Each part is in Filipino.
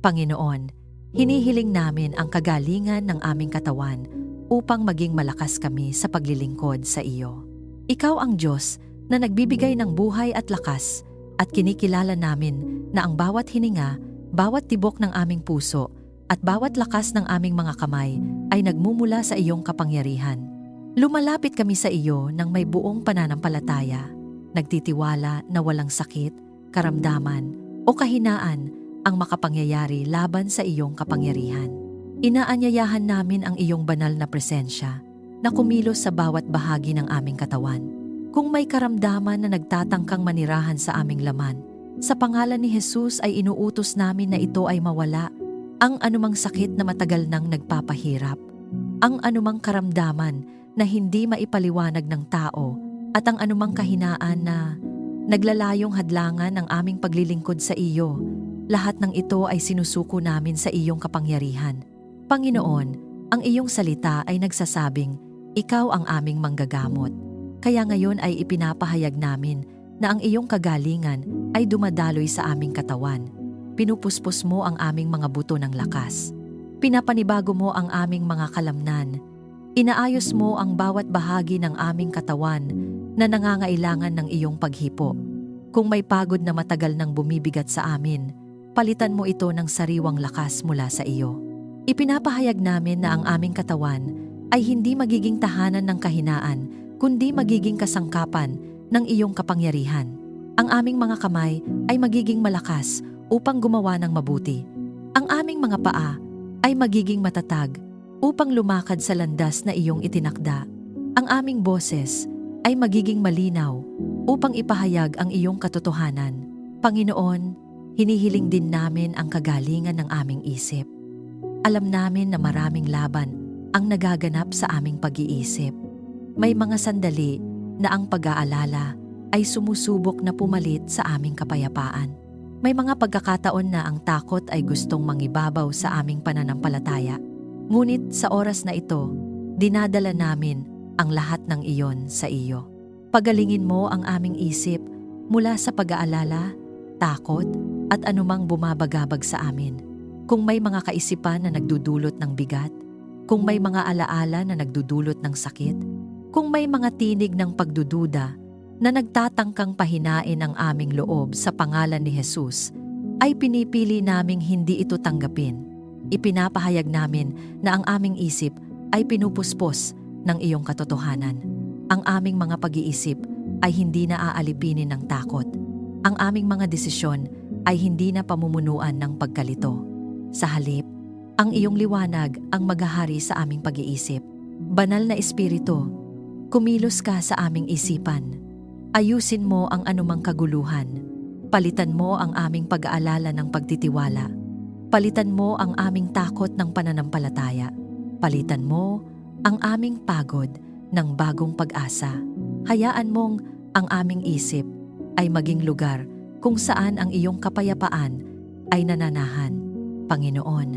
Panginoon, hinihiling namin ang kagalingan ng aming katawan upang maging malakas kami sa paglilingkod sa iyo. Ikaw ang Diyos na nagbibigay ng buhay at lakas at kinikilala namin na ang bawat hininga, bawat tibok ng aming puso at bawat lakas ng aming mga kamay ay nagmumula sa iyong kapangyarihan. Lumalapit kami sa iyo ng may buong pananampalataya, nagtitiwala na walang sakit, karamdaman o kahinaan ang makapangyayari laban sa iyong kapangyarihan. Inaanyayahan namin ang iyong banal na presensya na kumilos sa bawat bahagi ng aming katawan. Kung may karamdaman na nagtatangkang manirahan sa aming laman, sa pangalan ni Jesus ay inuutos namin na ito ay mawala. Ang anumang sakit na matagal nang nagpapahirap, ang anumang karamdaman na hindi maipaliwanag ng tao, at ang anumang kahinaan na naglalayong hadlangan ang aming paglilingkod sa iyo, lahat ng ito ay sinusuko namin sa iyong kapangyarihan. Panginoon, ang iyong salita ay nagsasabing, ikaw ang aming manggagamot. Kaya ngayon ay ipinapahayag namin na ang iyong kagalingan ay dumadaloy sa aming katawan. Pinupuspos mo ang aming mga buto ng lakas. Pinapanibago mo ang aming mga kalamnan. Inaayos mo ang bawat bahagi ng aming katawan na nangangailangan ng iyong paghipo. Kung may pagod na matagal nang bumibigat sa amin, palitan mo ito ng sariwang lakas mula sa iyo. Ipinapahayag namin na ang aming katawan ay hindi magiging tahanan ng kahinaan, kundi magiging kasangkapan ng iyong kapangyarihan. Ang aming mga kamay ay magiging malakas upang gumawa ng mabuti. Ang aming mga paa ay magiging matatag upang lumakad sa landas na iyong itinakda. Ang aming boses ay magiging malinaw upang ipahayag ang iyong katotohanan. Panginoon, hinihiling din namin ang kagalingan ng aming isip. Alam namin na maraming laban ang nagaganap sa aming pag-iisip. May mga sandali na ang pag-aalala ay sumusubok na pumalit sa aming kapayapaan. May mga pagkakataon na ang takot ay gustong mangibabaw sa aming pananampalataya. Ngunit sa oras na ito, dinadala namin ang lahat ng iyon sa iyo. Pagalingin mo ang aming isip mula sa pag-aalala, takot at anumang bumabagabag sa amin. Kung may mga kaisipan na nagdudulot ng bigat, kung may mga alaala na nagdudulot ng sakit, kung may mga tinig ng pagdududa na nagtatangkang pahinain ang aming loob sa pangalan ni Jesus, ay pinipili naming hindi ito tanggapin. Ipinapahayag namin na ang aming isip ay pinupuspos ng iyong katotohanan. Ang aming mga pag-iisip ay hindi na aalipinin ng takot. Ang aming mga desisyon ay hindi na pamumunuan ng pagkalito. Sa halip, ang iyong liwanag ang maghahari sa aming pag-iisip. Banal na Espiritu, kumilos ka sa aming isipan. Ayusin mo ang anumang kaguluhan. Palitan mo ang aming pag-aalala ng pagtitiwala. Palitan mo ang aming takot ng pananampalataya. Palitan mo ang aming pagod ng bagong pag-asa. Hayaan mong ang aming isip ay maging lugar kung saan ang iyong kapayapaan ay nananahan. Panginoon,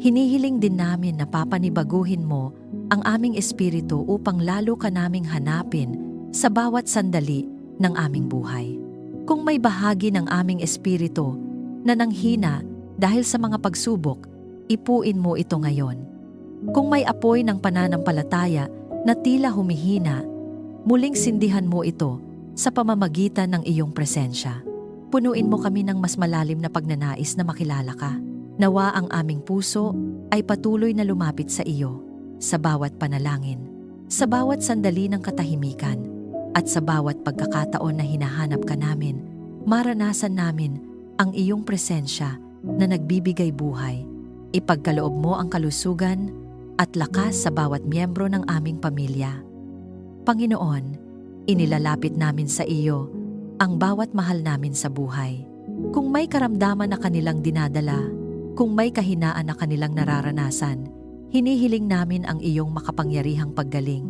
hinihiling din namin na papanibaguhin mo ang aming espiritu upang lalo ka naming hanapin sa bawat sandali ng aming buhay. Kung may bahagi ng aming espiritu na nanghina dahil sa mga pagsubok, ipuin mo ito ngayon. Kung may apoy ng pananampalataya na tila humihina, muling sindihan mo ito sa pamamagitan ng iyong presensya. Punuin mo kami ng mas malalim na pagnanais na makilala ka. Nawa ang aming puso ay patuloy na lumapit sa iyo, sa bawat panalangin, sa bawat sandali ng katahimikan, at sa bawat pagkakataon na hinahanap ka namin, maranasan namin ang iyong presensya na nagbibigay buhay. Ipagkaloob mo ang kalusugan at lakas sa bawat miyembro ng aming pamilya. Panginoon, inilalapit namin sa iyo ang bawat mahal namin sa buhay. Kung may karamdaman na kanilang dinadala, kung may kahinaan na kanilang nararanasan, hinihiling namin ang iyong makapangyarihang paggaling.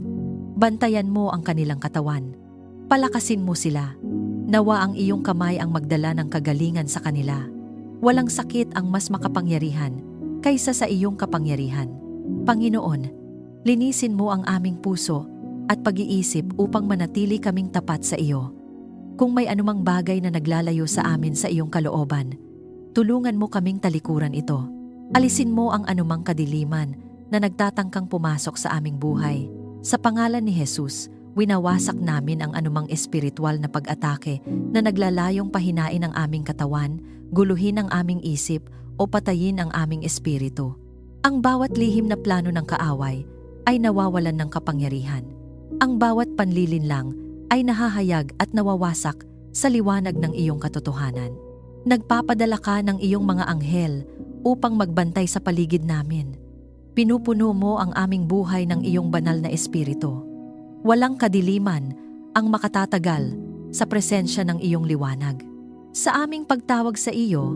Bantayan mo ang kanilang katawan. Palakasin mo sila. Nawa ang iyong kamay ang magdala ng kagalingan sa kanila. Walang sakit ang mas makapangyarihan kaysa sa iyong kapangyarihan. Panginoon, linisin mo ang aming puso at pag-iisip upang manatili kaming tapat sa iyo. Kung may anumang bagay na naglalayo sa amin sa iyong kalooban, Tulungan mo kaming talikuran ito. Alisin mo ang anumang kadiliman na nagtatangkang pumasok sa aming buhay. Sa pangalan ni Jesus, winawasak namin ang anumang espiritual na pag-atake na naglalayong pahinain ang aming katawan, guluhin ang aming isip o patayin ang aming espiritu. Ang bawat lihim na plano ng kaaway ay nawawalan ng kapangyarihan. Ang bawat panlilinlang ay nahahayag at nawawasak sa liwanag ng iyong katotohanan. Nagpapadala ka ng iyong mga anghel upang magbantay sa paligid namin. Pinupuno mo ang aming buhay ng iyong banal na espiritu. Walang kadiliman ang makatatagal sa presensya ng iyong liwanag. Sa aming pagtawag sa iyo,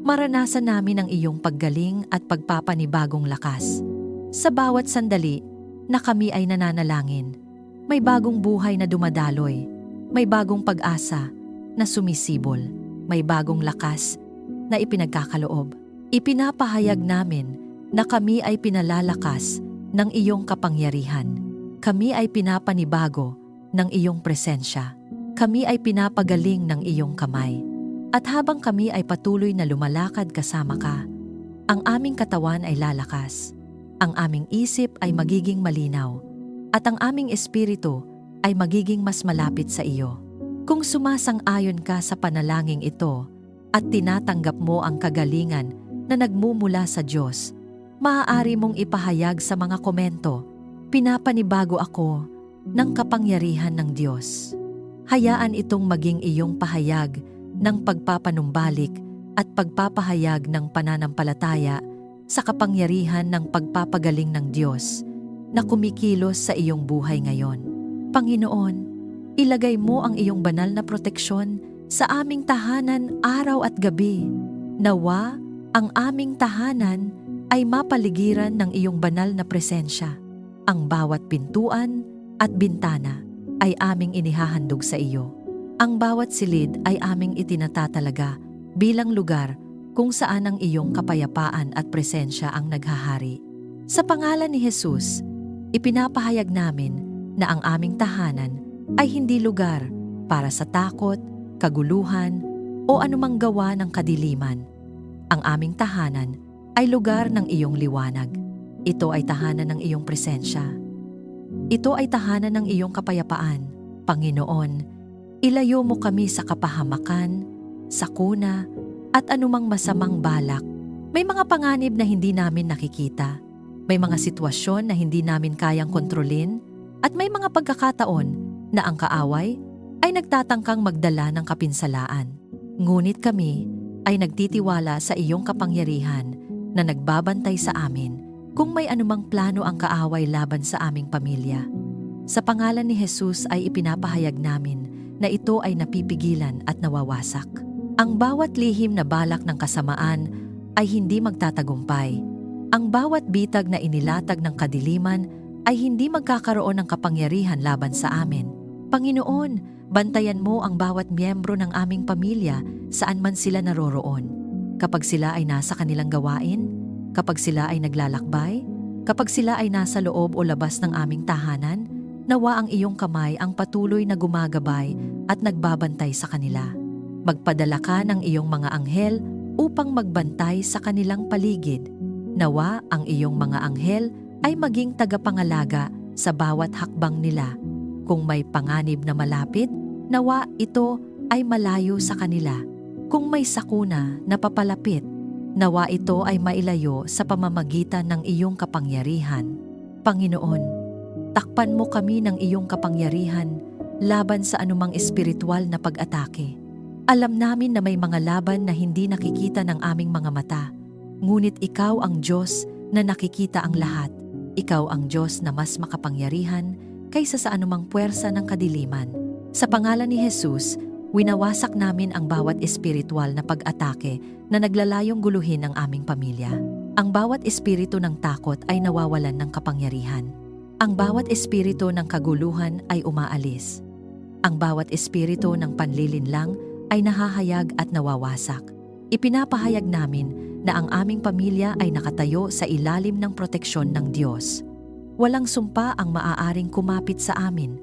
maranasan namin ang iyong paggaling at pagpapanibagong lakas. Sa bawat sandali na kami ay nananalangin, may bagong buhay na dumadaloy, may bagong pag-asa na sumisibol, may bagong lakas na ipinagkakaloob. Ipinapahayag namin na kami ay pinalalakas ng iyong kapangyarihan. Kami ay pinapanibago ng iyong presensya. Kami ay pinapagaling ng iyong kamay. At habang kami ay patuloy na lumalakad kasama ka, ang aming katawan ay lalakas, ang aming isip ay magiging malinaw, at ang aming espiritu ay magiging mas malapit sa iyo. Kung sumasang-ayon ka sa panalangin ito at tinatanggap mo ang kagalingan na nagmumula sa Diyos, maaari mong ipahayag sa mga komento, "Pinapanibago ako ng kapangyarihan ng Diyos." Hayaan itong maging iyong pahayag ng pagpapanumbalik at pagpapahayag ng pananampalataya sa kapangyarihan ng pagpapagaling ng Diyos na kumikilos sa iyong buhay ngayon. Panginoon, ilagay mo ang iyong banal na proteksyon sa aming tahanan araw at gabi. Nawa ang aming tahanan ay mapaligiran ng iyong banal na presensya. Ang bawat pintuan at bintana ay aming inihahandog sa iyo. Ang bawat silid ay aming itinatatalaga bilang lugar kung saan ang iyong kapayapaan at presensya ang naghahari. Sa pangalan ni Jesus, ipinapahayag namin na ang aming tahanan ay hindi lugar para sa takot, kaguluhan, o anumang gawa ng kadiliman. Ang aming tahanan ay lugar ng iyong liwanag. Ito ay tahanan ng iyong presensya. Ito ay tahanan ng iyong kapayapaan. Panginoon, ilayo mo kami sa kapahamakan, sakuna, at anumang masamang balak. May mga panganib na hindi namin nakikita. May mga sitwasyon na hindi namin kayang kontrolin. At may mga pagkakataon na ang kaaway ay nagtatangkang magdala ng kapinsalaan. Ngunit kami ay nagtitiwala sa iyong kapangyarihan na nagbabantay sa amin kung may anumang plano ang kaaway laban sa aming pamilya. Sa pangalan ni Jesus ay ipinapahayag namin na ito ay napipigilan at nawawasak. Ang bawat lihim na balak ng kasamaan ay hindi magtatagumpay. Ang bawat bitag na inilatag ng kadiliman ay hindi magkakaroon ng kapangyarihan laban sa amin. Panginoon, bantayan mo ang bawat miyembro ng aming pamilya saan man sila naroroon. Kapag sila ay nasa kanilang gawain, kapag sila ay naglalakbay, kapag sila ay nasa loob o labas ng aming tahanan, nawa ang iyong kamay ang patuloy na gumagabay at nagbabantay sa kanila. Magpadala ka ng iyong mga anghel upang magbantay sa kanilang paligid. Nawa ang iyong mga anghel ay maging tagapangalaga sa bawat hakbang nila. Kung may panganib na malapit, nawa ito ay malayo sa kanila. Kung may sakuna na papalapit, nawa ito ay mailayo sa pamamagitan ng iyong kapangyarihan. Panginoon, takpan mo kami ng iyong kapangyarihan laban sa anumang espiritual na pag-atake. Alam namin na may mga laban na hindi nakikita ng aming mga mata, ngunit ikaw ang Diyos na nakikita ang lahat. Ikaw ang Diyos na mas makapangyarihan kaysa sa anumang puwersa ng kadiliman. Sa pangalan ni Jesus, winawasak namin ang bawat espiritual na pag-atake na naglalayong guluhin ang aming pamilya. Ang bawat espiritu ng takot ay nawawalan ng kapangyarihan. Ang bawat espiritu ng kaguluhan ay umaalis. Ang bawat espiritu ng panlilinlang ay nahahayag at nawawasak. Ipinapahayag namin na ang aming pamilya ay nakatayo sa ilalim ng proteksyon ng Diyos. Walang sumpa ang maaaring kumapit sa amin.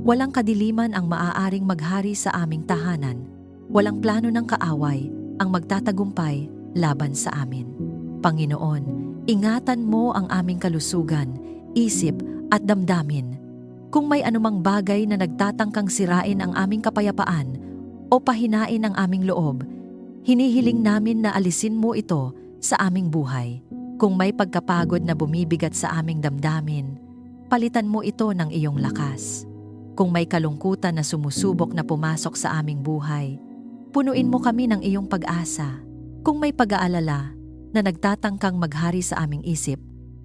Walang kadiliman ang maaaring maghari sa aming tahanan. Walang plano ng kaaway ang magtatagumpay laban sa amin. Panginoon, ingatan mo ang aming kalusugan, isip at damdamin. Kung may anumang bagay na nagtatangkang sirain ang aming kapayapaan o pahinain ang aming loob, hinihiling namin na alisin mo ito sa aming buhay. Kung may pagkapagod na bumibigat sa aming damdamin, palitan mo ito ng iyong lakas. Kung may kalungkutan na sumusubok na pumasok sa aming buhay, punuin mo kami ng iyong pag-asa. Kung may pag-aalala na nagtatangkang maghari sa aming isip,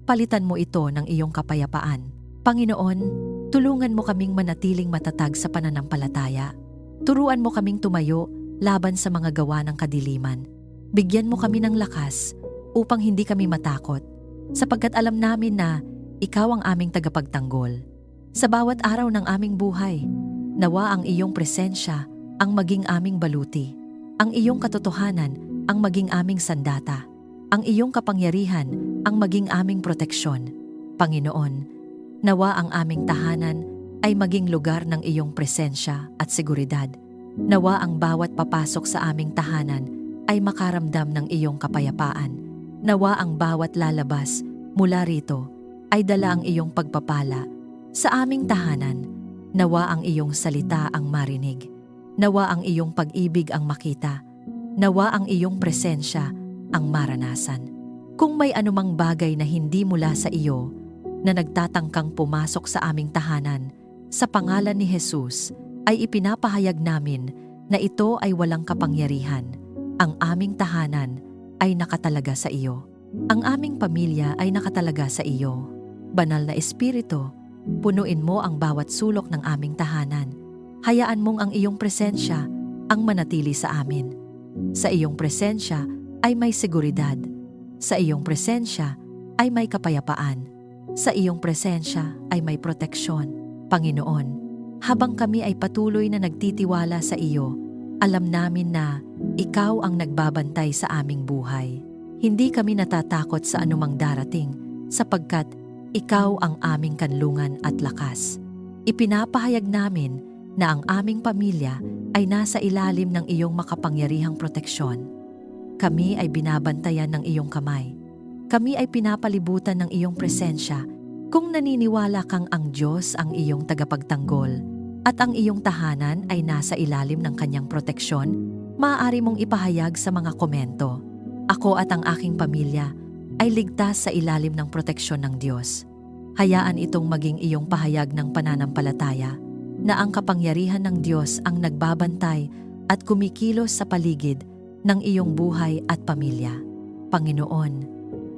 palitan mo ito ng iyong kapayapaan. Panginoon, tulungan mo kaming manatiling matatag sa pananampalataya. Turuan mo kaming tumayo laban sa mga gawa ng kadiliman. Bigyan mo kami ng lakas upang hindi kami matakot, sapagkat alam namin na ikaw ang aming tagapagtanggol. Sa bawat araw ng aming buhay, nawa ang iyong presensya ang maging aming baluti, ang iyong katotohanan ang maging aming sandata, ang iyong kapangyarihan ang maging aming proteksyon. Panginoon, nawa ang aming tahanan ay maging lugar ng iyong presensya at seguridad. Nawa ang bawat papasok sa aming tahanan ay makaramdam ng iyong kapayapaan. Nawa ang bawat lalabas mula rito ay dala ang iyong pagpapala. Sa aming tahanan, nawa ang iyong salita ang marinig. Nawa ang iyong pag-ibig ang makita. Nawa ang iyong presensya ang maranasan. Kung may anumang bagay na hindi mula sa iyo na nagtatangkang pumasok sa aming tahanan, sa pangalan ni Jesus ay ipinapahayag namin na ito ay walang kapangyarihan. Ang aming tahanan ay nakatalaga sa iyo. Ang aming pamilya ay nakatalaga sa iyo. Banal na Espiritu, punuin mo ang bawat sulok ng aming tahanan. Hayaan mong ang iyong presensya ang manatili sa amin. Sa iyong presensya ay may seguridad. Sa iyong presensya ay may kapayapaan. Sa iyong presensya ay may proteksyon. Panginoon, habang kami ay patuloy na nagtitiwala sa iyo, alam namin na ikaw ang nagbabantay sa aming buhay. Hindi kami natatakot sa anumang darating sapagkat ikaw ang aming kanlungan at lakas. Ipinapahayag namin na ang aming pamilya ay nasa ilalim ng iyong makapangyarihang proteksyon. Kami ay binabantayan ng iyong kamay. Kami ay pinapalibutan ng iyong presensya. Kung naniniwala kang ang Diyos ang iyong tagapagtanggol at ang iyong tahanan ay nasa ilalim ng kanyang proteksyon, maaari mong ipahayag sa mga komento. Ako at ang aking pamilya ay ligtas sa ilalim ng proteksyon ng Diyos. Hayaan itong maging iyong pahayag ng pananampalataya na ang kapangyarihan ng Diyos ang nagbabantay at kumikilos sa paligid ng iyong buhay at pamilya. Panginoon,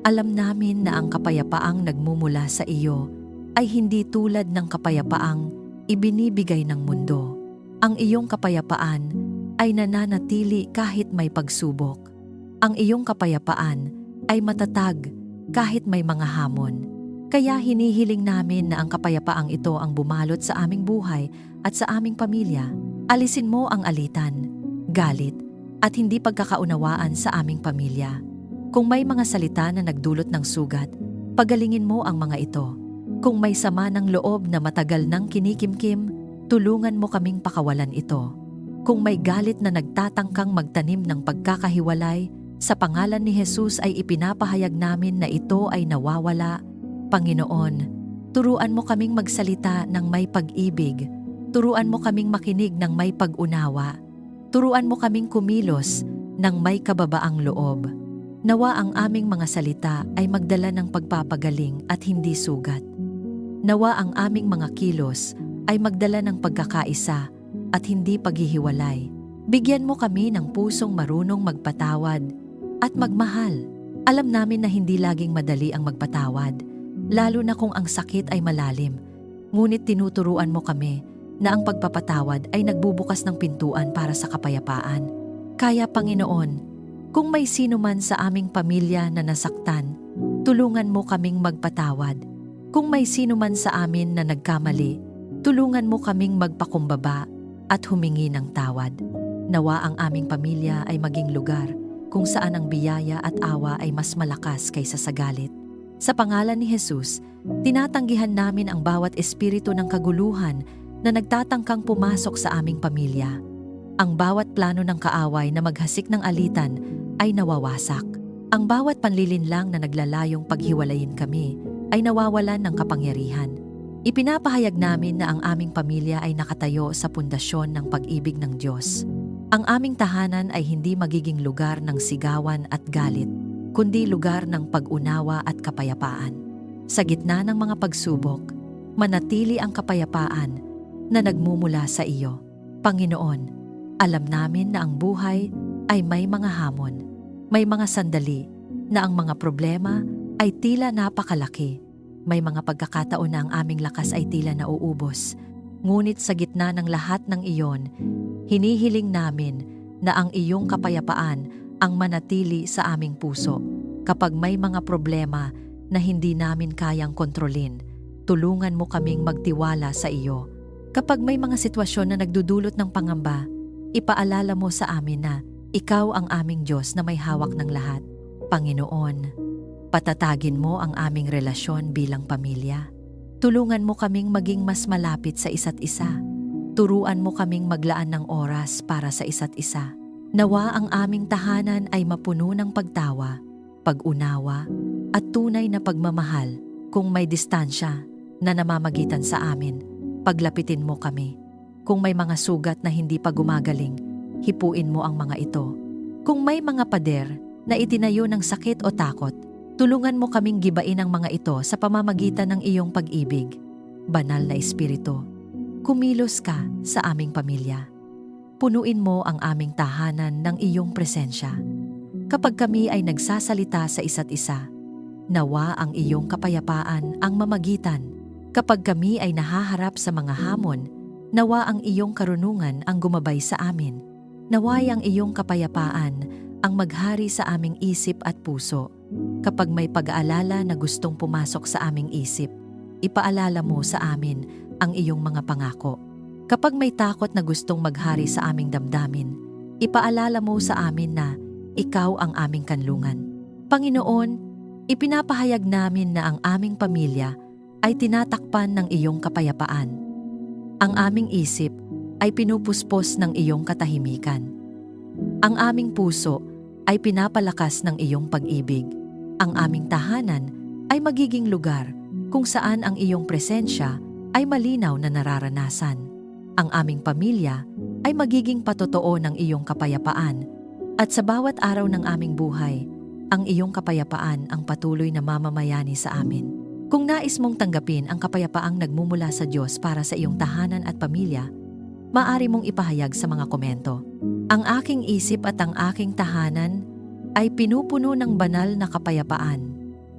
alam namin na ang kapayapaang nagmumula sa iyo ay hindi tulad ng kapayapaang ibinibigay ng mundo. Ang iyong kapayapaan ay nananatili kahit may pagsubok. Ang iyong kapayapaan ay matatag kahit may mga hamon. Kaya hinihiling namin na ang kapayapaang ito ang bumalot sa aming buhay at sa aming pamilya. Alisin mo ang alitan, galit, at hindi pagkakaunawaan sa aming pamilya. Kung may mga salita na nagdulot ng sugat, pagalingin mo ang mga ito. Kung may sama ng loob na matagal nang kinikimkim, tulungan mo kaming pakawalan ito. Kung may galit na nagtatangkang magtanim ng pagkakahiwalay, sa pangalan ni Jesus ay ipinapahayag namin na ito ay nawawala. Panginoon, turuan mo kaming magsalita ng may pag-ibig. Turuan mo kaming makinig ng may pag-unawa. Turuan mo kaming kumilos ng may kababaang loob. Nawa ang aming mga salita ay magdala ng pagpapagaling at hindi sugat. Nawa ang aming mga kilos ay magdala ng pagkakaisa at hindi paghihiwalay. Bigyan mo kami ng pusong marunong magpatawad at magmahal. Alam namin na hindi laging madali ang magpatawad, lalo na kung ang sakit ay malalim. Ngunit tinuturuan mo kami na ang pagpapatawad ay nagbubukas ng pintuan para sa kapayapaan. Kaya Panginoon, kung may sino man sa aming pamilya na nasaktan, tulungan mo kaming magpatawad. Kung may sino man sa amin na nagkamali, tulungan mo kaming magpakumbaba at humingi ng tawad. Nawa ang aming pamilya ay maging lugar kung saan ang biyaya at awa ay mas malakas kaysa sa galit. Sa pangalan ni Jesus, tinatanggihan namin ang bawat espiritu ng kaguluhan na nagtatangkang pumasok sa aming pamilya. Ang bawat plano ng kaaway na maghasik ng alitan ay nawawasak. Ang bawat panlilinlang na naglalayong paghiwalayin kami ay nawawalan ng kapangyarihan. Ipinapahayag namin na ang aming pamilya ay nakatayo sa pundasyon ng pag-ibig ng Diyos. Ang aming tahanan ay hindi magiging lugar ng sigawan at galit, kundi lugar ng pag-unawa at kapayapaan. Sa gitna ng mga pagsubok, manatili ang kapayapaan na nagmumula sa iyo. Panginoon, alam namin na ang buhay ay may mga hamon, may mga sandali na ang mga problema ay tila napakalaki. May mga pagkakataon na ang aming lakas ay tila nauubos. Ngunit sa gitna ng lahat ng iyon, hinihiling namin na ang iyong kapayapaan ang manatili sa aming puso. Kapag may mga problema na hindi namin kayang kontrolin, tulungan mo kaming magtiwala sa iyo. Kapag may mga sitwasyon na nagdudulot ng pangamba, ipaalala mo sa amin na ikaw ang aming Diyos na may hawak ng lahat. Panginoon, patatagin mo ang aming relasyon bilang pamilya. Tulungan mo kaming maging mas malapit sa isa't isa. Turuan mo kaming maglaan ng oras para sa isa't isa. Nawa ang aming tahanan ay mapuno ng pagtawa, pag-unawa, at tunay na pagmamahal. Kung may distansya na namamagitan sa amin, paglapitin mo kami. Kung may mga sugat na hindi pa gumagaling, hipuin mo ang mga ito. Kung may mga pader na itinayo ng sakit o takot, tulungan mo kaming gibain ang mga ito sa pamamagitan ng iyong pag-ibig. Banal na Espiritu, kumilos ka sa aming pamilya. Punuin mo ang aming tahanan ng iyong presensya. Kapag kami ay nagsasalita sa isa't isa, nawa ang iyong kapayapaan ang mamagitan. Kapag kami ay nahaharap sa mga hamon, nawa ang iyong karunungan ang gumabay sa amin. Naway ang iyong kapayapaan ang maghari sa aming isip at puso. Kapag may pag-aalala na gustong pumasok sa aming isip, ipaalala mo sa amin ang iyong mga pangako. Kapag may takot na gustong maghari sa aming damdamin, ipaalala mo sa amin na ikaw ang aming kanlungan. Panginoon, ipinapahayag namin na ang aming pamilya ay tinatakpan ng iyong kapayapaan. Ang aming isip ay pinupuspos ng iyong katahimikan. Ang aming puso ay pinapalakas ng iyong pag-ibig. Ang aming tahanan ay magiging lugar kung saan ang iyong presensya ay malinaw na nararanasan. Ang aming pamilya ay magiging patotoo ng iyong kapayapaan, at sa bawat araw ng aming buhay, ang iyong kapayapaan ang patuloy na mamamayani sa amin. Kung nais mong tanggapin ang kapayapaang nagmumula sa Diyos para sa iyong tahanan at pamilya, maaari mong ipahayag sa mga komento. Ang aking isip at ang aking tahanan ay pinupuno ng banal na kapayapaan.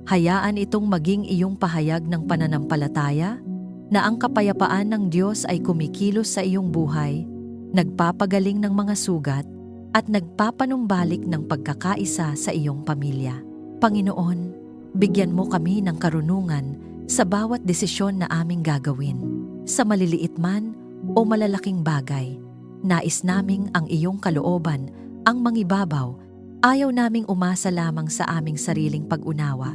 Hayaan itong maging iyong pahayag ng pananampalataya na ang kapayapaan ng Diyos ay kumikilos sa iyong buhay, nagpapagaling ng mga sugat, at nagpapanumbalik ng pagkakaisa sa iyong pamilya. Panginoon, bigyan mo kami ng karunungan sa bawat desisyon na aming gagawin. Sa maliliit man o malalaking bagay, nais naming ang iyong kalooban ang mangibabaw. Ayaw naming umasa lamang sa aming sariling pag-unawa.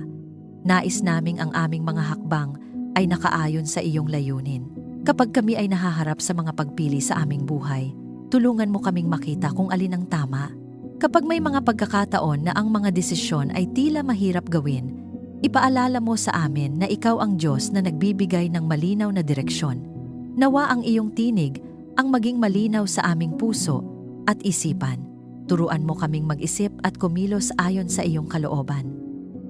Nais naming ang aming mga hakbang ay nakaayon sa iyong layunin. Kapag kami ay nahaharap sa mga pagpili sa aming buhay, tulungan mo kaming makita kung alin ang tama. Kapag may mga pagkakataon na ang mga desisyon ay tila mahirap gawin, ipaalala mo sa amin na ikaw ang Diyos na nagbibigay ng malinaw na direksyon. Nawa ang iyong tinig ang maging malinaw sa aming puso at isipan. Turuan mo kaming mag-isip at kumilos ayon sa iyong kalooban.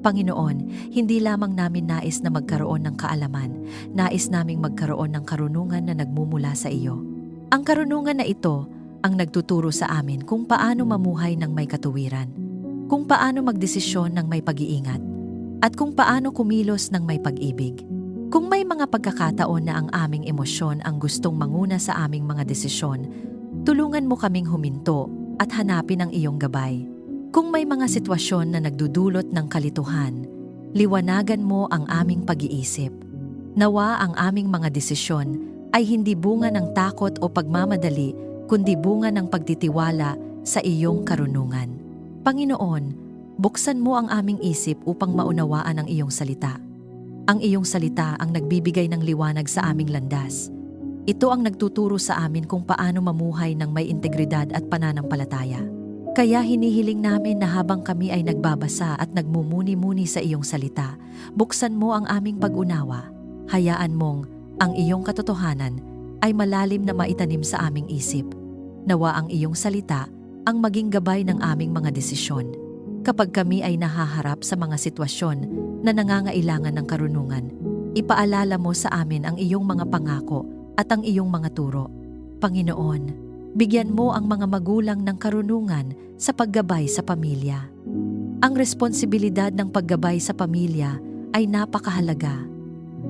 Panginoon, hindi lamang namin nais na magkaroon ng kaalaman, nais naming magkaroon ng karunungan na nagmumula sa iyo. Ang karunungan na ito ang nagtuturo sa amin kung paano mamuhay ng may katuwiran, kung paano magdesisyon ng may pag-iingat, at kung paano kumilos ng may pag-ibig. Kung may mga pagkakataon na ang aming emosyon ang gustong manguna sa aming mga desisyon, tulungan mo kaming huminto at hanapin ang iyong gabay. Kung may mga sitwasyon na nagdudulot ng kalituhan, liwanagan mo ang aming pag-iisip. Nawa ang aming mga desisyon ay hindi bunga ng takot o pagmamadali, kundi bunga ng pagtitiwala sa iyong karunungan. Panginoon, buksan mo ang aming isip upang maunawaan ang iyong salita. Ang iyong salita ang nagbibigay ng liwanag sa aming landas. Ito ang nagtuturo sa amin kung paano mamuhay ng may integridad at pananampalataya. Kaya hinihiling namin na habang kami ay nagbabasa at nagmumuni-muni sa iyong salita, buksan mo ang aming pag-unawa. Hayaan mong ang iyong katotohanan ay malalim na maitanim sa aming isip. Nawa ang iyong salita ang maging gabay ng aming mga desisyon. Kapag kami ay nahaharap sa mga sitwasyon na nangangailangan ng karunungan, ipaalala mo sa amin ang iyong mga pangako at ang iyong mga turo. Panginoon, bigyan mo ang mga magulang ng karunungan sa paggabay sa pamilya. Ang responsibilidad ng paggabay sa pamilya ay napakahalaga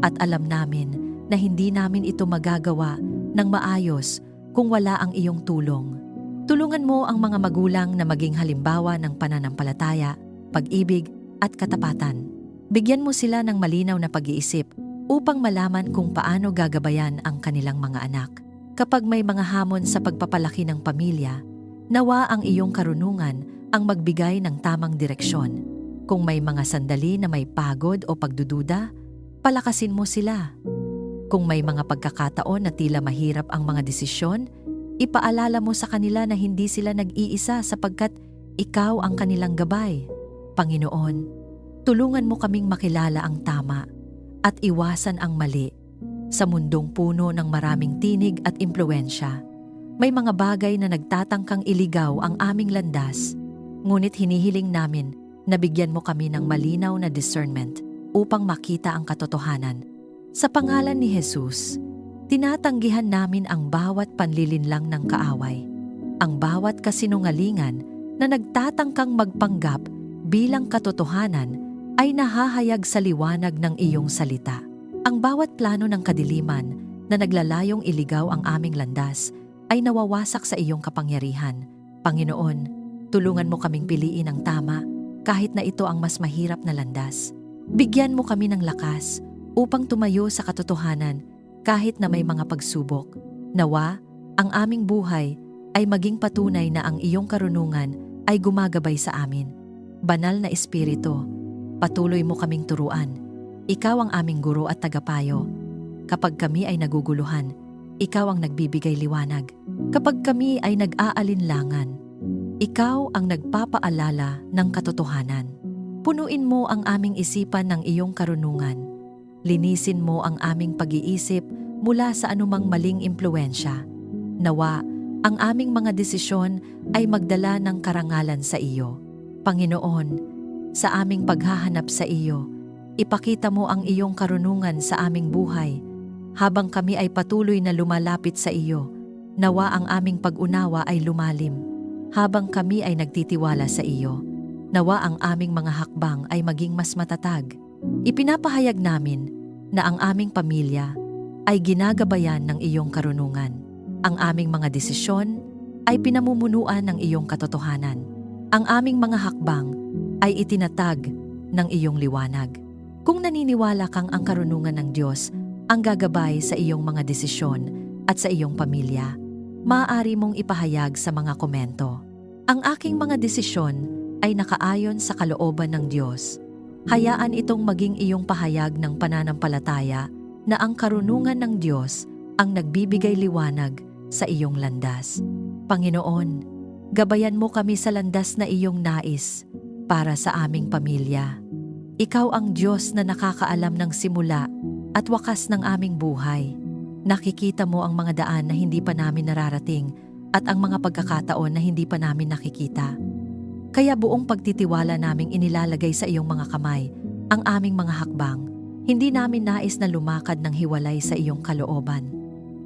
at alam namin na hindi namin ito magagawa ng maayos kung wala ang iyong tulong. Tulungan mo ang mga magulang na maging halimbawa ng pananampalataya, pag-ibig at katapatan. Bigyan mo sila ng malinaw na pag-iisip upang malaman kung paano gagabayan ang kanilang mga anak. Kapag may mga hamon sa pagpapalaki ng pamilya, nawa ang iyong karunungan ang magbigay ng tamang direksyon. Kung may mga sandali na may pagod o pagdududa, palakasin mo sila. Kung may mga pagkakataon na tila mahirap ang mga desisyon, ipaalala mo sa kanila na hindi sila nag-iisa sapagkat ikaw ang kanilang gabay. Panginoon, tulungan mo kaming makilala ang tama at iwasan ang mali. Sa mundong puno ng maraming tinig at impluwensya, may mga bagay na nagtatangkang iligaw ang aming landas, ngunit hinihiling namin na bigyan mo kami ng malinaw na discernment upang makita ang katotohanan. Sa pangalan ni Jesus, tinatanggihan namin ang bawat panlilinlang ng kaaway, ang bawat kasinungalingan na nagtatangkang magpanggap bilang katotohanan ay nahahayag sa liwanag ng iyong salita. Ang bawat plano ng kadiliman na naglalayong iligaw ang aming landas ay nawawasak sa iyong kapangyarihan. Panginoon, tulungan mo kaming piliin ang tama kahit na ito ang mas mahirap na landas. Bigyan mo kami ng lakas upang tumayo sa katotohanan kahit na may mga pagsubok. Nawa, ang aming buhay ay maging patunay na ang iyong karunungan ay gumagabay sa amin. Banal na Espiritu, patuloy mo kaming turuan. Ikaw ang aming guro at tagapayo. Kapag kami ay naguguluhan, ikaw ang nagbibigay liwanag. Kapag kami ay nag-aalinlangan, ikaw ang nagpapaalala ng katotohanan. Punuin mo ang aming isipan ng iyong karunungan. Linisin mo ang aming pag-iisip mula sa anumang maling impluwensya. Nawa, ang aming mga desisyon ay magdala ng karangalan sa iyo. Panginoon, sa aming paghahanap sa iyo, ipakita mo ang iyong karunungan sa aming buhay. Habang kami ay patuloy na lumalapit sa iyo, nawa ang aming pag-unawa ay lumalim. Habang kami ay nagtitiwala sa iyo, nawa ang aming mga hakbang ay maging mas matatag. Ipinapahayag namin na ang aming pamilya ay ginagabayan ng iyong karunungan. Ang aming mga desisyon ay pinamumunuan ng iyong katotohanan. Ang aming mga hakbang ay itinatag ng iyong liwanag. Kung naniniwala kang ang karunungan ng Diyos ang gagabay sa iyong mga desisyon at sa iyong pamilya, maaari mong ipahayag sa mga komento. Ang aking mga desisyon ay nakaayon sa kalooban ng Diyos. Hayaan itong maging iyong pahayag ng pananampalataya na ang karunungan ng Diyos ang nagbibigay liwanag sa iyong landas. Panginoon, gabayan mo kami sa landas na iyong nais para sa aming pamilya. Ikaw ang Diyos na nakakaalam ng simula at wakas ng aming buhay. Nakikita mo ang mga daan na hindi pa namin nararating at ang mga pagkakataon na hindi pa namin nakikita. Kaya buong pagtitiwala naming inilalagay sa iyong mga kamay ang aming mga hakbang. Hindi namin nais na lumakad ng hiwalay sa iyong kalooban.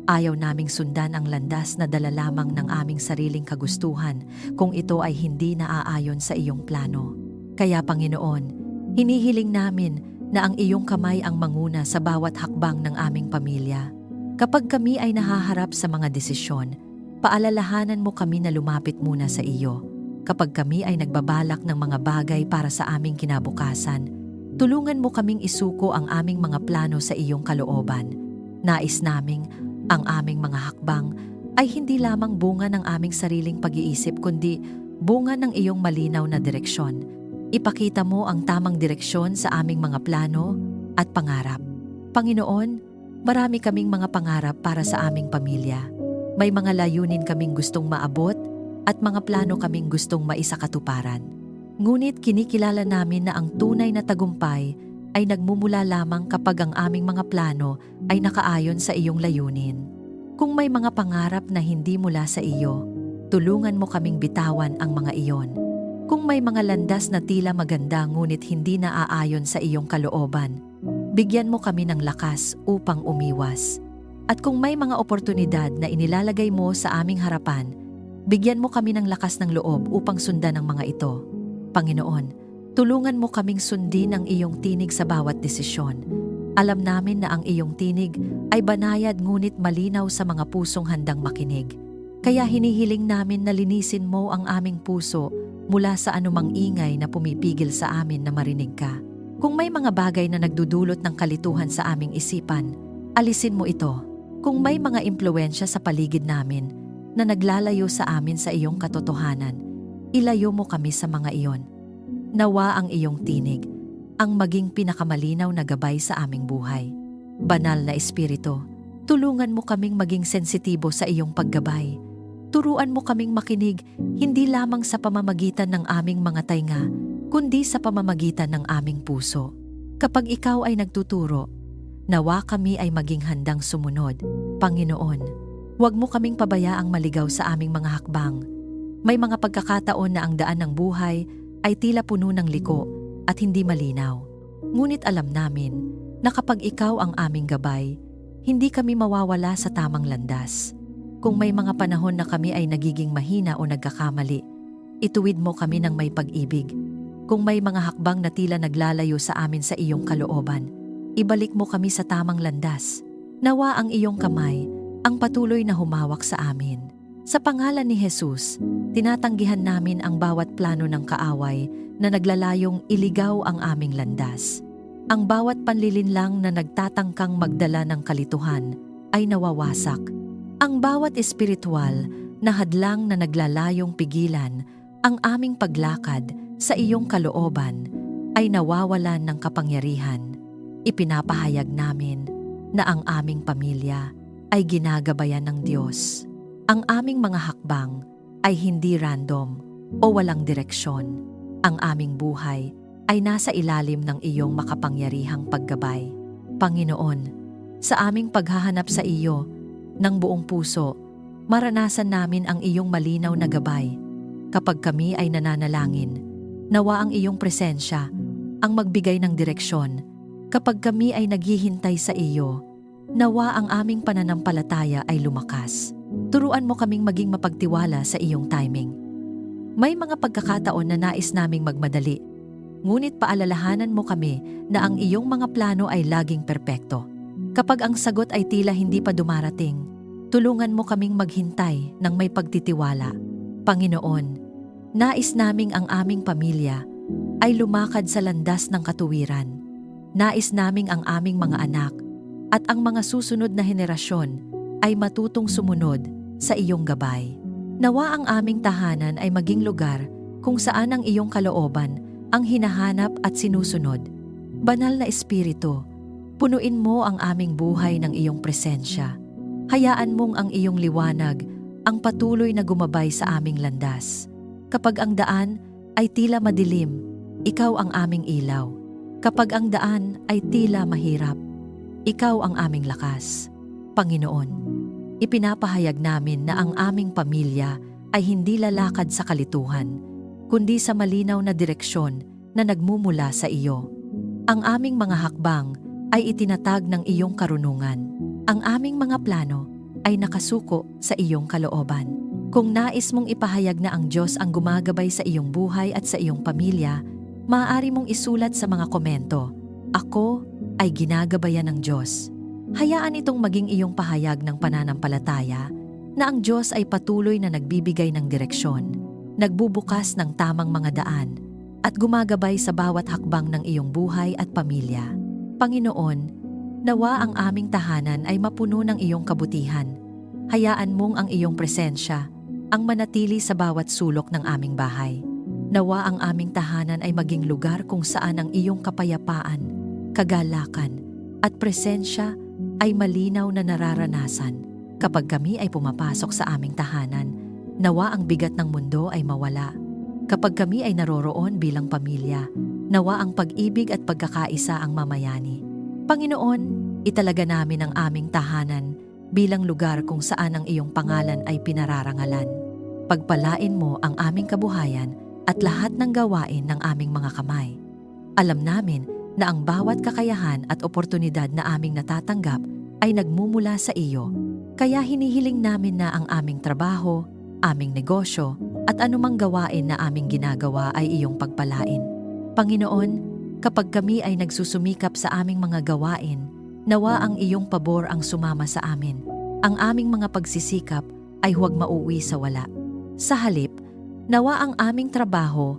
Ayaw naming sundan ang landas na dala lamang ng aming sariling kagustuhan kung ito ay hindi naaayon sa iyong plano. Kaya Panginoon, hinihiling namin na ang iyong kamay ang manguna sa bawat hakbang ng aming pamilya. Kapag kami ay nahaharap sa mga desisyon, paalalahanan mo kami na lumapit muna sa iyo. Kapag kami ay nagbabalak ng mga bagay para sa aming kinabukasan, tulungan mo kaming isuko ang aming mga plano sa iyong kalooban. Nais naming ang aming mga hakbang ay hindi lamang bunga ng aming sariling pag-iisip kundi bunga ng iyong malinaw na direksyon. Ipakita mo ang tamang direksyon sa aming mga plano at pangarap. Panginoon, Marami kaming mga pangarap para sa aming pamilya. May mga layunin kaming gustong maabot at mga plano kaming gustong maisakatuparan. Ngunit kinikilala namin na ang tunay na tagumpay ay nagmumula lamang kapag ang aming mga plano ay nakaayon sa iyong layunin. Kung may mga pangarap na hindi mula sa iyo, tulungan mo kaming bitawan ang mga iyon. Kung may mga landas na tila maganda ngunit hindi naaayon sa iyong kalooban, bigyan mo kami ng lakas upang umiwas. At kung may mga oportunidad na inilalagay mo sa aming harapan, bigyan mo kami ng lakas ng loob upang sundan ang mga ito. Panginoon, tulungan mo kaming sundin ang iyong tinig sa bawat desisyon. Alam namin na ang iyong tinig ay banayad ngunit malinaw sa mga pusong handang makinig. Kaya hinihiling namin na linisin mo ang aming puso mula sa anumang ingay na pumipigil sa amin na marinig ka. Kung may mga bagay na nagdudulot ng kalituhan sa aming isipan, alisin mo ito. Kung may mga impluwensya sa paligid namin na naglalayo sa amin sa iyong katotohanan, ilayo mo kami sa mga iyon. Nawa ang iyong tinig ang maging pinakamalinaw na gabay sa aming buhay. Banal na Espiritu, tulungan mo kaming maging sensitibo sa iyong paggabay. Turuan mo kaming makinig hindi lamang sa pamamagitan ng aming mga tainga, kundi sa pamamagitan ng aming puso. Kapag ikaw ay nagtuturo, nawa kami ay maging handang sumunod. Panginoon, huwag mo kaming pabayaang maligaw sa aming mga hakbang. May mga pagkakataon na ang daan ng buhay ay tila puno ng liko at hindi malinaw. Ngunit alam namin na kapag ikaw ang aming gabay, hindi kami mawawala sa tamang landas. Kung may mga panahon na kami ay nagiging mahina o nagkakamali, ituwid mo kami ng may pag-ibig. Kung may mga hakbang na tila naglalayo sa amin sa iyong kalooban, ibalik mo kami sa tamang landas. Nawa ang iyong kamay ang patuloy na humawak sa amin. Sa pangalan ni Jesus, tinatanggihan namin ang bawat plano ng kaaway na naglalayong iligaw ang aming landas. Ang bawat panlilinlang na nagtatangkang magdala ng kalituhan ay nawawasak. Ang bawat espiritual na hadlang na naglalayong pigilan ang aming paglakad sa iyong kalooban ay nawawalan ng kapangyarihan. Ipinapahayag namin na ang aming pamilya ay ginagabayan ng Diyos. Ang aming mga hakbang ay hindi random o walang direksyon. Ang aming buhay ay nasa ilalim ng iyong makapangyarihang paggabay. Panginoon, sa aming paghahanap sa iyo ng buong puso, maranasan namin ang iyong malinaw na gabay. Kapag kami ay nananalangin, nawa ang iyong presensya ang magbigay ng direksyon. Kapag kami ay naghihintay sa iyo, nawa ang aming pananampalataya ay lumakas. Turuan mo kaming maging mapagtiwala sa iyong timing. May mga pagkakataon na nais naming magmadali, ngunit paalalahanan mo kami na ang iyong mga plano ay laging perpekto. Kapag ang sagot ay tila hindi pa dumarating, tulungan mo kaming maghintay ng may pagtitiwala. Panginoon, nais naming ang aming pamilya ay lumakad sa landas ng katuwiran. Nais naming ang aming mga anak at ang mga susunod na henerasyon ay matutong sumunod sa iyong gabay. Nawa ang aming tahanan ay maging lugar kung saan ang iyong kalooban ang hinahanap at sinusunod. Banal na Espiritu, punuin mo ang aming buhay ng iyong presensya. Hayaan mong ang iyong liwanag ang patuloy na gumabay sa aming landas. Kapag ang daan ay tila madilim, ikaw ang aming ilaw. Kapag ang daan ay tila mahirap, ikaw ang aming lakas. Panginoon, ipinapahayag namin na ang aming pamilya ay hindi lalakad sa kalituhan, kundi sa malinaw na direksyon na nagmumula sa iyo. Ang aming mga hakbang ay itinatag ng iyong karunungan. Ang aming mga plano ay nakasuko sa iyong kalooban. Kung nais mong ipahayag na ang Diyos ang gumagabay sa iyong buhay at sa iyong pamilya, maaari mong isulat sa mga komento, "Ako ay ginagabayan ng Diyos." Hayaan itong maging iyong pahayag ng pananampalataya na ang Diyos ay patuloy na nagbibigay ng direksyon, nagbubukas ng tamang mga daan, at gumagabay sa bawat hakbang ng iyong buhay at pamilya. Panginoon, nawa ang aming tahanan ay mapuno ng iyong kabutihan. Hayaan mong ang iyong presensya ang manatili sa bawat sulok ng aming bahay. Nawa ang aming tahanan ay maging lugar kung saan ang iyong kapayapaan, kagalakan, at presensya ay malinaw na nararanasan kapag kami ay pumapasok sa aming tahanan. Nawa ang bigat ng mundo ay mawala. Kapag kami ay naroroon bilang pamilya, nawa ang pag-ibig at pagkakaisa ang mamayani. Panginoon, italaga namin ang aming tahanan bilang lugar kung saan ang iyong pangalan ay pinararangalan. Pagpalain mo ang aming kabuhayan at lahat ng gawain ng aming mga kamay. Alam namin na ang bawat kakayahan at oportunidad na aming natatanggap ay nagmumula sa iyo, kaya hinihiling namin na ang aming trabaho, aming negosyo, at anumang gawain na aming ginagawa ay iyong pagpalain. Panginoon, kapag kami ay nagsusumikap sa aming mga gawain, nawa ang iyong pabor ang sumama sa amin. Ang aming mga pagsisikap ay huwag mauwi sa wala. Sa halip, nawa ang aming trabaho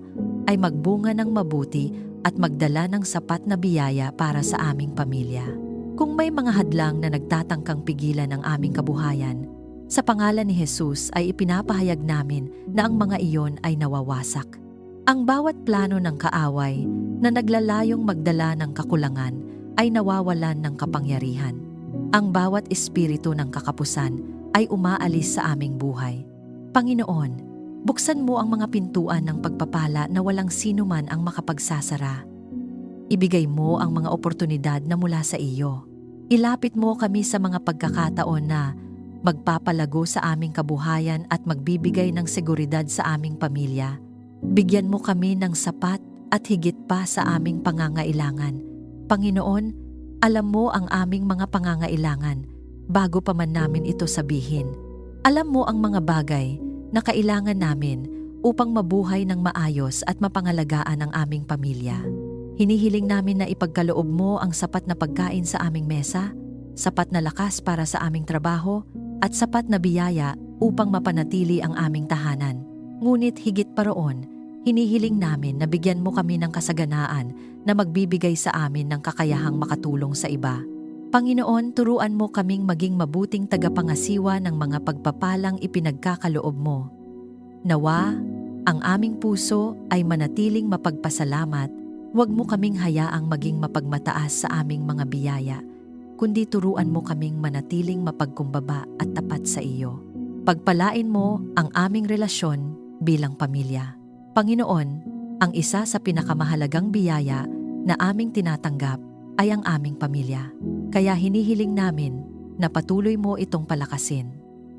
ay magbunga ng mabuti at magdala ng sapat na biyaya para sa aming pamilya. Kung may mga hadlang na nagtatangkang pigilan ang aming kabuhayan, sa pangalan ni Jesus ay ipinapahayag namin na ang mga iyon ay nawawasak. Ang bawat plano ng kaaway na naglalayong magdala ng kakulangan ay nawawalan ng kapangyarihan. Ang bawat espiritu ng kakapusan ay umaalis sa aming buhay. Panginoon, buksan mo ang mga pintuan ng pagpapala na walang sino man ang makapagsasara. Ibigay mo ang mga oportunidad na mula sa iyo. Ilapit mo kami sa mga pagkakataon na magpapalago sa aming kabuhayan at magbibigay ng seguridad sa aming pamilya. Bigyan mo kami ng sapat at higit pa sa aming pangangailangan. Panginoon, alam mo ang aming mga pangangailangan bago pa man namin ito sabihin. Alam mo ang mga bagay na kailangan namin upang mabuhay ng maayos at mapangalagaan ang aming pamilya. Hinihiling namin na ipagkaloob mo ang sapat na pagkain sa aming mesa, sapat na lakas para sa aming trabaho, at sapat na biyaya upang mapanatili ang aming tahanan. Ngunit higit pa roon, hinihiling namin na bigyan mo kami ng kasaganaan na magbibigay sa amin ng kakayahang makatulong sa iba. Panginoon, turuan mo kaming maging mabuting tagapangasiwa ng mga pagpapalang ipinagkakaloob mo. Nawa, ang aming puso ay manatiling mapagpasalamat, huwag mo kaming hayaang maging mapagmataas sa aming mga biyaya, kundi turuan mo kaming manatiling mapagkumbaba at tapat sa iyo. Pagpalain mo ang aming relasyon bilang pamilya. Panginoon, ang isa sa pinakamahalagang biyaya na aming tinatanggap ay ang aming pamilya. Kaya hinihiling namin na patuloy mo itong palakasin.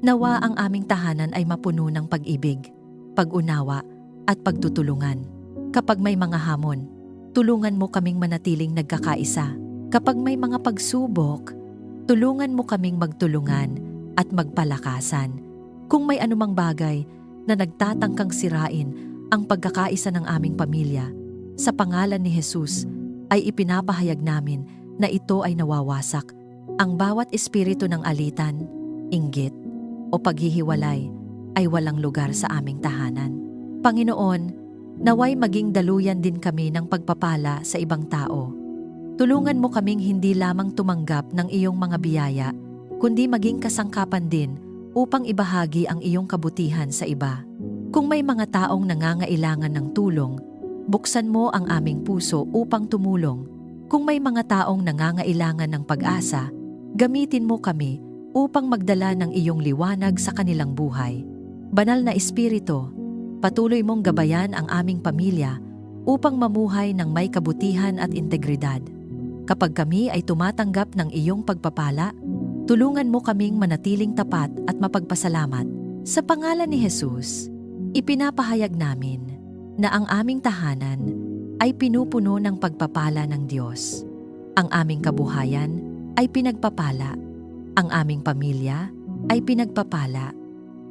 Nawa ang aming tahanan ay mapuno ng pag-ibig, pag-unawa at pagtutulungan. Kapag may mga hamon, tulungan mo kaming manatiling nagkakaisa. Kapag may mga pagsubok, tulungan mo kaming magtulungan at magpalakasan. Kung may anumang bagay na nagtatangkang sirain ang pagkakaisa ng aming pamilya, sa pangalan ni Jesus ay ipinapahayag namin na ito ay nawawasak. Ang bawat espiritu ng alitan, inggit o paghihiwalay ay walang lugar sa aming tahanan. Panginoon, naway maging daluyan din kami ng pagpapala sa ibang tao. Tulungan mo kaming hindi lamang tumanggap ng iyong mga biyaya, kundi maging kasangkapan din upang ibahagi ang iyong kabutihan sa iba. Kung may mga taong nangangailangan ng tulong, buksan mo ang aming puso upang tumulong. Kung may mga taong nangangailangan ng pag-asa, gamitin mo kami upang magdala ng iyong liwanag sa kanilang buhay. Banal na Espiritu, patuloy mong gabayan ang aming pamilya upang mamuhay ng may kabutihan at integridad. Kapag kami ay tumatanggap ng iyong pagpapala, tulungan mo kaming manatiling tapat at mapagpasalamat. Sa pangalan ni Jesus, ipinapahayag namin na ang aming tahanan ay pinupuno ng pagpapala ng Diyos. Ang aming kabuhayan ay pinagpapala. Ang aming pamilya ay pinagpapala.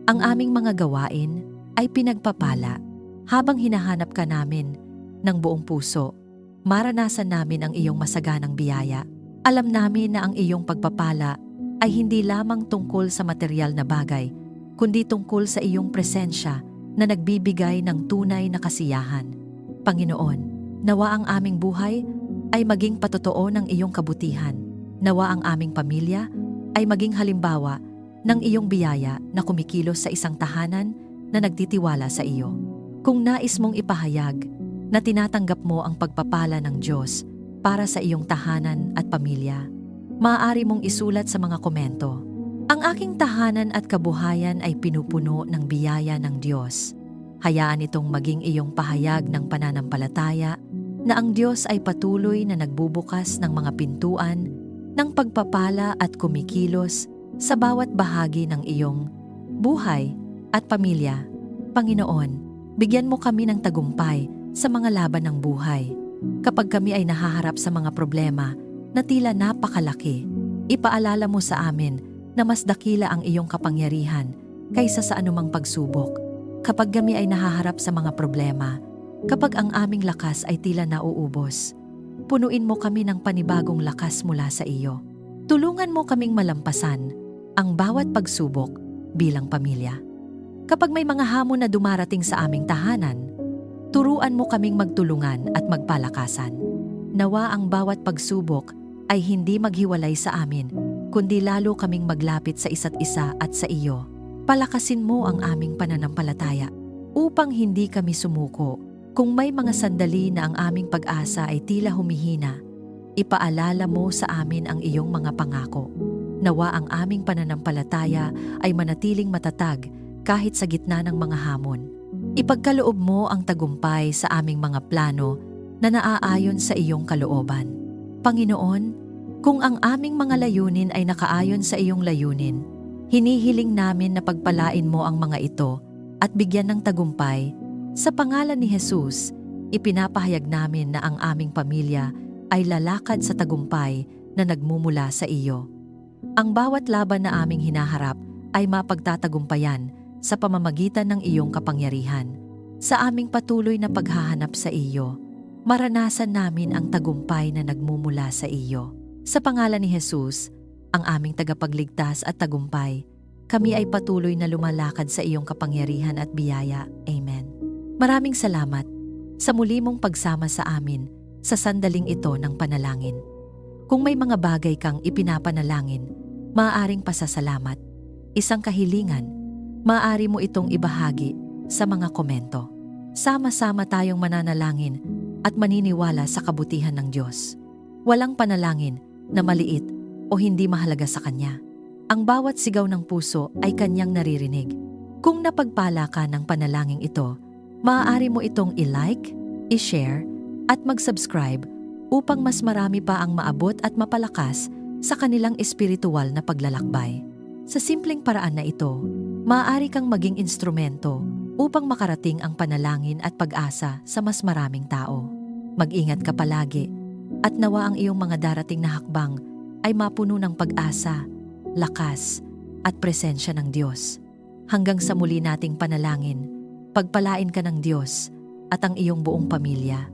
Ang aming mga gawain ay pinagpapala. Habang hinahanap ka namin ng buong puso, maranasan namin ang iyong masaganang biyaya. Alam namin na ang iyong pagpapala ay hindi lamang tungkol sa material na bagay, kundi tungkol sa iyong presensya na nagbibigay ng tunay na kasiyahan. Panginoon, nawa ang aming buhay ay maging patotoo ng iyong kabutihan. Nawa ang aming pamilya ay maging halimbawa ng iyong biyaya na kumikilos sa isang tahanan na nagtitiwala sa iyo. Kung nais mong ipahayag na tinatanggap mo ang pagpapala ng Diyos para sa iyong tahanan at pamilya, Maaari mong isulat sa mga komento. Ang aking tahanan at kabuhayan ay pinupuno ng biyaya ng Diyos. Hayaan itong maging iyong pahayag ng pananampalataya na ang Diyos ay patuloy na nagbubukas ng mga pintuan ng pagpapala at kumikilos sa bawat bahagi ng iyong buhay at pamilya. Panginoon, bigyan mo kami ng tagumpay sa mga laban ng buhay. Kapag kami ay nahaharap sa mga problema na tila napakalaki, ipaalala mo sa amin na mas dakila ang iyong kapangyarihan kaysa sa anumang pagsubok. Kapag kami ay nahaharap sa mga problema, kapag ang aming lakas ay tila nauubos, punuin mo kami ng panibagong lakas mula sa iyo. Tulungan mo kaming malampasan ang bawat pagsubok bilang pamilya. Kapag may mga hamon na dumarating sa aming tahanan, turuan mo kaming magtulungan at magpalakasan. Nawa ang bawat pagsubok ay hindi maghiwalay sa amin, kundi lalo kaming maglapit sa isa't isa at sa iyo. Palakasin mo ang aming pananampalataya upang hindi kami sumuko. Kung may mga sandali na ang aming pag-asa ay tila humihina, ipaalala mo sa amin ang iyong mga pangako. Nawa ang aming pananampalataya ay manatiling matatag kahit sa gitna ng mga hamon. Ipagkaloob mo ang tagumpay sa aming mga plano na naaayon sa iyong kalooban. Panginoon, kung ang aming mga layunin ay nakaayon sa iyong layunin, hinihiling namin na pagpalain mo ang mga ito at bigyan ng tagumpay. Sa pangalan ni Jesus, ipinapahayag namin na ang aming pamilya ay lalakad sa tagumpay na nagmumula sa iyo. Ang bawat laban na aming hinaharap ay mapagtatagumpayan sa pamamagitan ng iyong kapangyarihan. Sa aming patuloy na paghahanap sa iyo, maranasan namin ang tagumpay na nagmumula sa iyo. Sa pangalan ni Jesus, ang aming tagapagligtas at tagumpay, kami ay patuloy na lumalakad sa iyong kapangyarihan at biyaya. Amen. Maraming salamat sa muli mong pagsama sa amin sa sandaling ito ng panalangin. Kung may mga bagay kang ipinapanalangin, maaaring pasasalamat, isang kahilingan, maaari mo itong ibahagi sa mga komento. Sama-sama tayong mananalangin at maniniwala sa kabutihan ng Diyos. Walang panalangin na maliit o hindi mahalaga sa Kanya. Ang bawat sigaw ng puso ay Kanyang naririnig. Kung napagpala ka ng panalangin ito, maaari mo itong i-like, i-share, at mag-subscribe upang mas marami pa ang maabot at mapalakas sa kanilang espiritual na paglalakbay. Sa simpleng paraan na ito, maaari kang maging instrumento upang makarating ang panalangin at pag-asa sa mas maraming tao. Mag-ingat ka palagi at nawa ang iyong mga darating na hakbang ay mapuno ng pag-asa, lakas, at presensya ng Diyos. Hanggang sa muli nating panalangin, pagpalain ka ng Diyos at ang iyong buong pamilya.